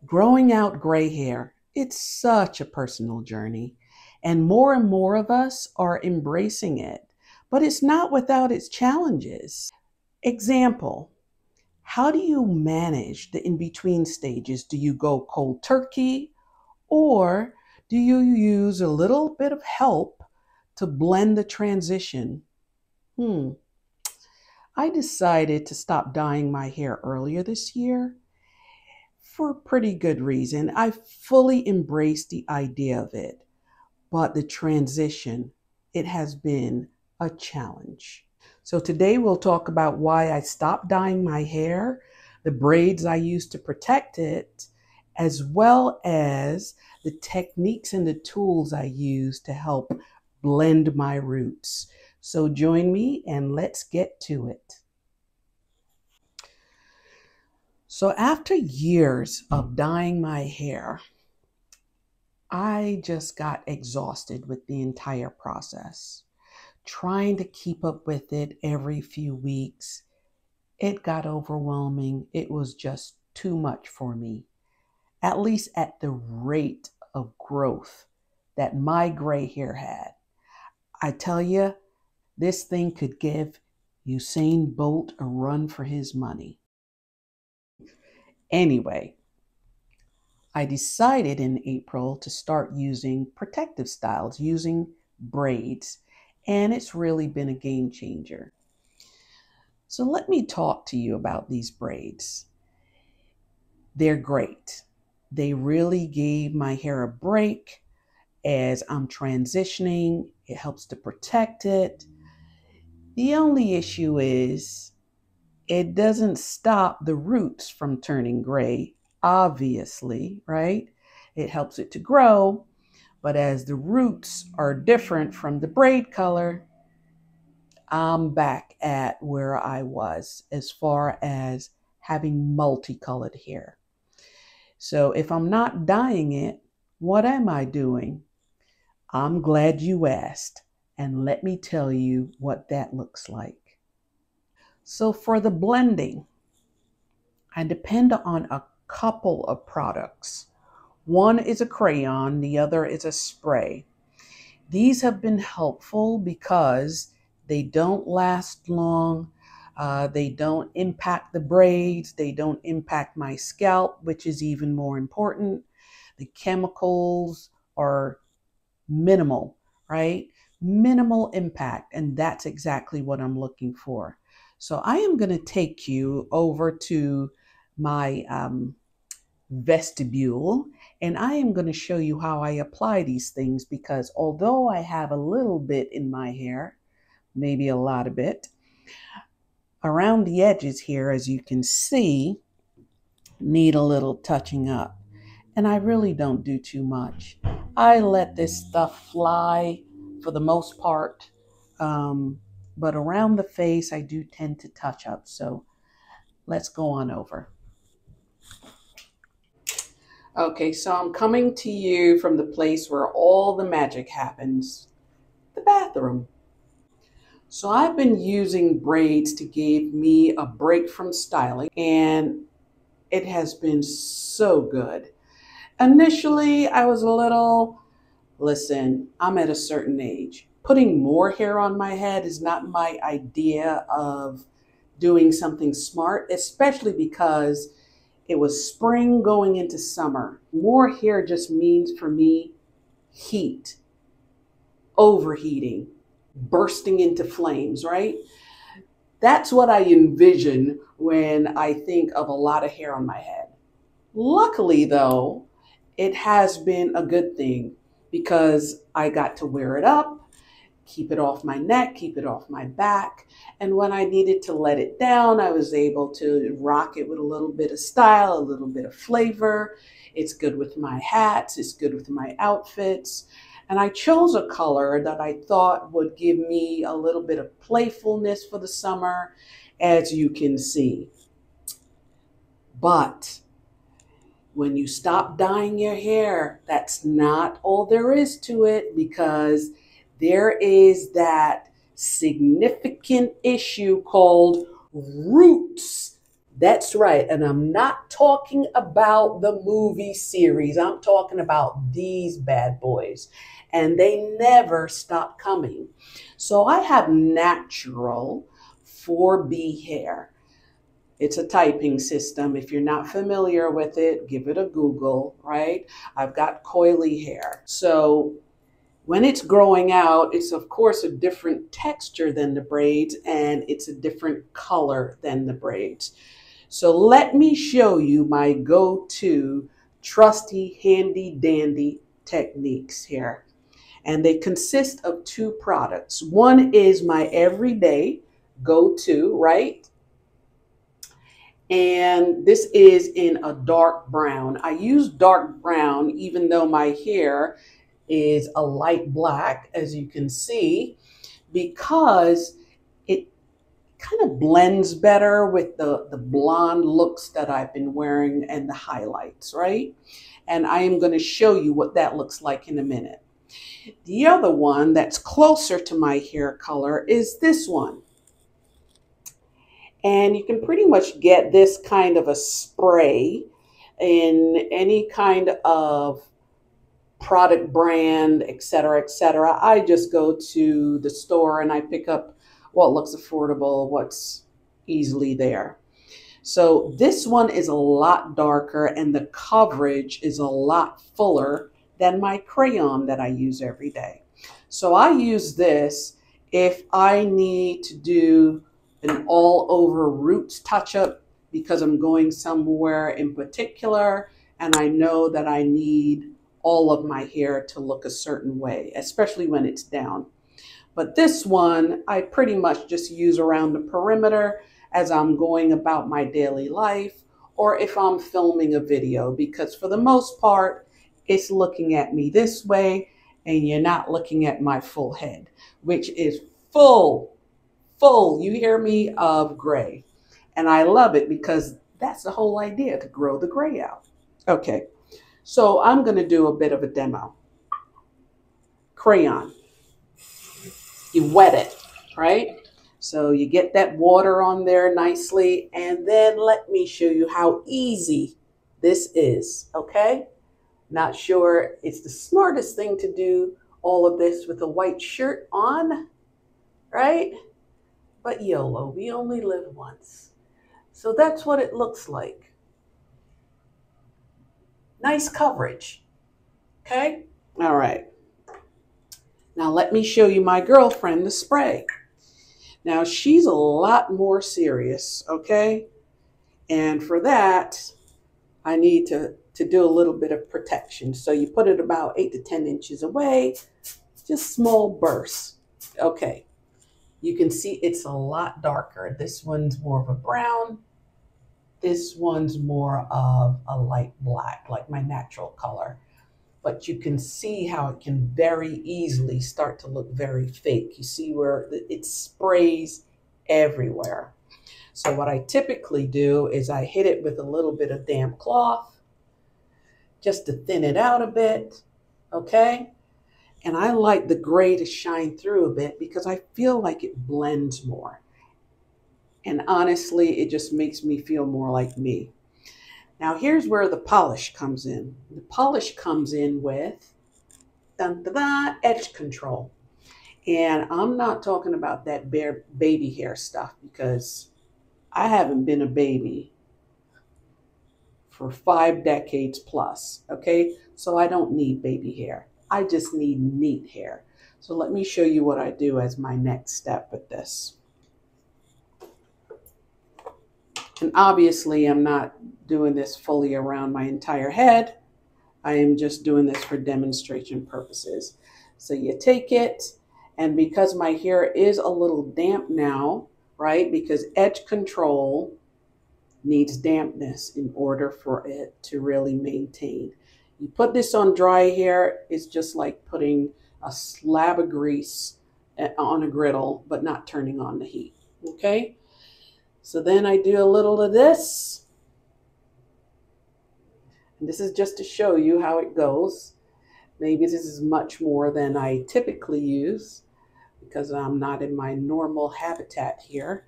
Growing out gray hair, it's such a personal journey, and more of us are embracing it, but it's not without its challenges. Example, how do you manage the in-between stages? Do you go cold turkey, or do you use a little bit of help to blend the transition? I decided to stop dyeing my hair earlier this year for a pretty good reason. I fully embraced the idea of it, but the transition, it has been a challenge. So today we'll talk about why I stopped dyeing my hair, the braids I use to protect it, as well as the techniques and the tools I use to help blend my roots. So join me and let's get to it. So after years of dyeing my hair, I just got exhausted with the entire process. Trying to keep up with it every few weeks, it got overwhelming. It was just too much for me, at least at the rate of growth that my gray hair had. I tell you, this thing could give Usain Bolt a run for his money. Anyway, I decided in April to start using protective styles, using braids, and it's really been a game changer. So let me talk to you about these braids. They're great. They really gave my hair a break as I'm transitioning. It helps to protect it. The only issue is it doesn't stop the roots from turning gray, obviously, right? It helps it to grow, but as the roots are different from the braid color, I'm back at where I was as far as having multicolored hair. So if I'm not dyeing it, what am I doing? I'm glad you asked, and let me tell you what that looks like. So for the blending, I depend on a couple of products. One is a crayon, the other is a spray. These have been helpful because they don't last long. They don't impact the braids. They don't impact my scalp, which is even more important. The chemicals are minimal, right? Minimal impact, and that's exactly what I'm looking for. So I am going to take you over to my vestibule, and I am going to show you how I apply these things, because although I have a little bit in my hair, maybe a lot of it, around the edges here, as you can see, need a little touching up. And I really don't do too much. I let this stuff fly for the most part. But around the face, I do tend to touch up. So let's go on over. Okay, so I'm coming to you from the place where all the magic happens, the bathroom. So I've been using braids to give me a break from styling, and it has been so good. Initially, I was a little, listen, I'm at a certain age. Putting more hair on my head is not my idea of doing something smart, especially because it was spring going into summer. More hair just means for me heat, overheating, bursting into flames, right? That's what I envision when I think of a lot of hair on my head. Luckily, though, it has been a good thing because I got to wear it up, keep it off my neck, keep it off my back. And when I needed to let it down, I was able to rock it with a little bit of style, a little bit of flavor. It's good with my hats, it's good with my outfits. And I chose a color that I thought would give me a little bit of playfulness for the summer, as you can see. But when you stop dyeing your hair, that's not all there is to it, because there is that significant issue called roots That's right. And I'm not talking about the movie series. I'm talking about these bad boys. And they never stop coming. So I have natural 4B hair. It's a typing system. If you're not familiar with it, give it a Google, right? I've got coily hair. So when it's growing out, it's of course a different texture than the braids, and it's a different color than the braids. So let me show you my go-to trusty, handy dandy techniques here. And they consist of two products. One is my everyday go-to, right? And this is in a dark brown. I use dark brown even though my hair is a light black, as you can see, because it kind of blends better with the blonde looks that I've been wearing and the highlights, right? And I am going to show you what that looks like in a minute. The other one that's closer to my hair color is this one. And you can pretty much get this kind of a spray in any kind of product brand, etc., etc. I just go to the store and I pick up what looks affordable, what's easily there. So this one is a lot darker and the coverage is a lot fuller than my crayon that I use every day. So I use this if I need to do an all over roots touch up because I'm going somewhere in particular and I know that I need all of my hair to look a certain way, especially when it's down. But this one, I pretty much just use around the perimeter as I'm going about my daily life or if I'm filming a video, because for the most part, it's looking at me this way and you're not looking at my full head, which is full, you hear me, of gray. And I love it because that's the whole idea, to grow the gray out. Okay, so I'm going to do a bit of a demo. Crayon. You wet it, right? So you get that water on there nicely, and then let me show you how easy this is, okay? Not sure it's the smartest thing to do all of this with a white shirt on, right? But YOLO, we only live once. So that's what it looks like. Nice coverage, okay? All right. Now let me show you my girlfriend, the spray. Now she's a lot more serious, okay? And for that, I need to do a little bit of protection. So you put it about 8 to 10 inches away, just small bursts. Okay, you can see it's a lot darker. This one's more of a brown. This one's more of a light black, like my natural color. But you can see how it can very easily start to look very fake. You see where it sprays everywhere. So what I typically do is I hit it with a little bit of damp cloth just to thin it out a bit, okay? And I like the gray to shine through a bit because I feel like it blends more. And honestly, it just makes me feel more like me. Now here's where the polish comes in. The polish comes in with dun, dun, dun, edge control. And I'm not talking about that bare baby hair stuff because I haven't been a baby for 5 decades plus, okay? So I don't need baby hair. I just need neat hair. So let me show you what I do as my next step with this. And obviously I'm not doing this fully around my entire head. I am just doing this for demonstration purposes. So you take it, and because my hair is a little damp now, right? Because edge control needs dampness in order for it to really maintain. You put this on dry hair, it's just like putting a slab of grease on a griddle, but not turning on the heat, okay? So then I do a little of this. And this is just to show you how it goes. Maybe this is much more than I typically use because I'm not in my normal habitat here.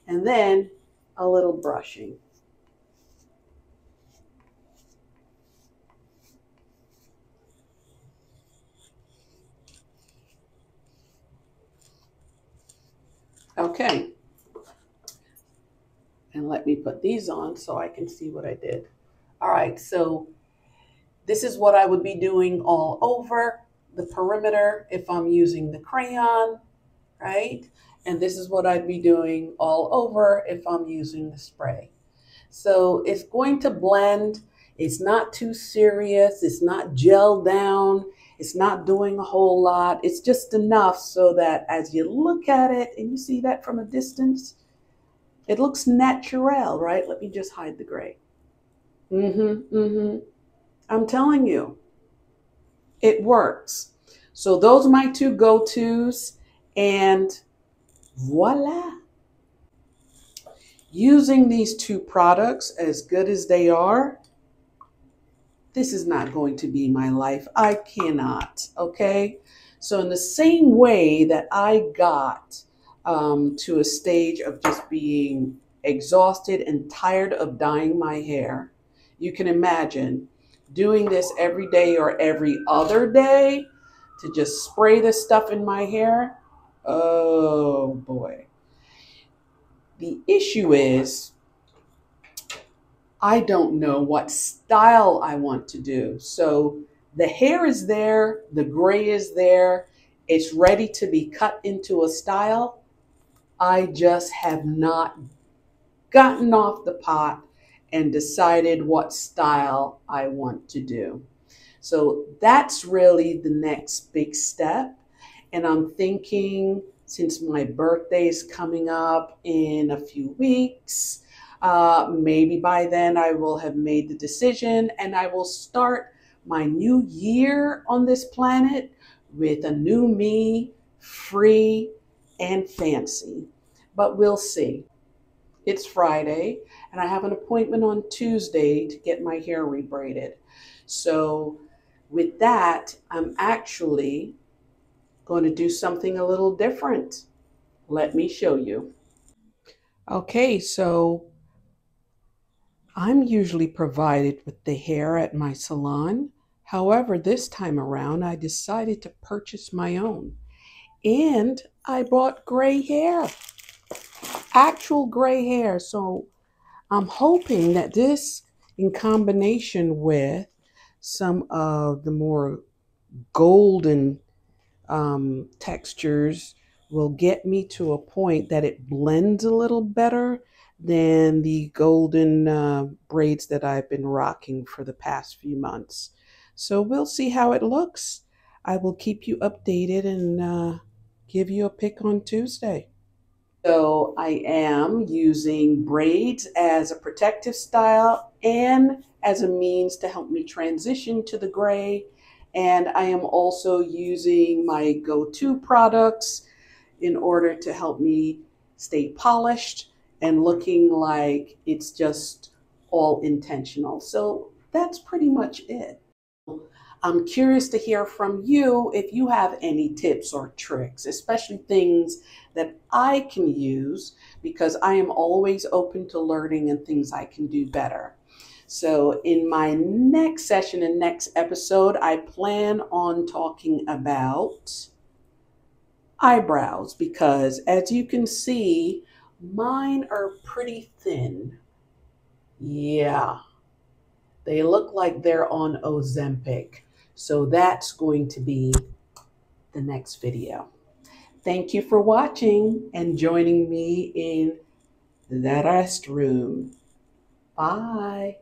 And then a little brushing. Okay. And let me put these on so I can see what I did. All right, so this is what I would be doing all over the perimeter if I'm using the crayon, right? And this is what I'd be doing all over if I'm using the spray. So it's going to blend. It's not too serious. It's not gelled down. It's not doing a whole lot. It's just enough so that as you look at it and you see that from a distance, it looks natural, right? Let me just hide the gray. I'm telling you, it works. So those are my two go-tos, and voila. Using these two products, as good as they are, this is not going to be my life. I cannot, okay? So in the same way that I got to a stage of just being exhausted and tired of dyeing my hair, you can imagine doing this every day or every other day to just spray this stuff in my hair. Oh boy. The issue is I don't know what style I want to do. So the hair is there, the gray is there, it's ready to be cut into a style. I just have not gotten off the pot and decided what style I want to do. So that's really the next big step. And I'm thinking, since my birthday is coming up in a few weeks, maybe by then I will have made the decision and I will start my new year on this planet with a new me, free and fancy. But we'll see. It's Friday and I have an appointment on Tuesday to get my hair rebraided. So with that, I'm actually going to do something a little different. Let me show you. Okay, so I'm usually provided with the hair at my salon. However, this time around, I decided to purchase my own. And I bought gray hair, actual gray hair. So I'm hoping that this, in combination with some of the more golden textures, will get me to a point that it blends a little better than the golden braids that I've been rocking for the past few months. So we'll see how it looks. I will keep you updated and give you a pick on Tuesday. So I am using braids as a protective style and as a means to help me transition to the gray. And I am also using my go-to products in order to help me stay polished and looking like it's just all intentional. So that's pretty much it. I'm curious to hear from you if you have any tips or tricks, especially things that I can use, because I am always open to learning and things I can do better. So in my next session and next episode, I plan on talking about eyebrows, because as you can see, mine are pretty thin. Yeah, they look like they're on Ozempic. So that's going to be the next video. Thank you for watching and joining me in the restroom. Bye.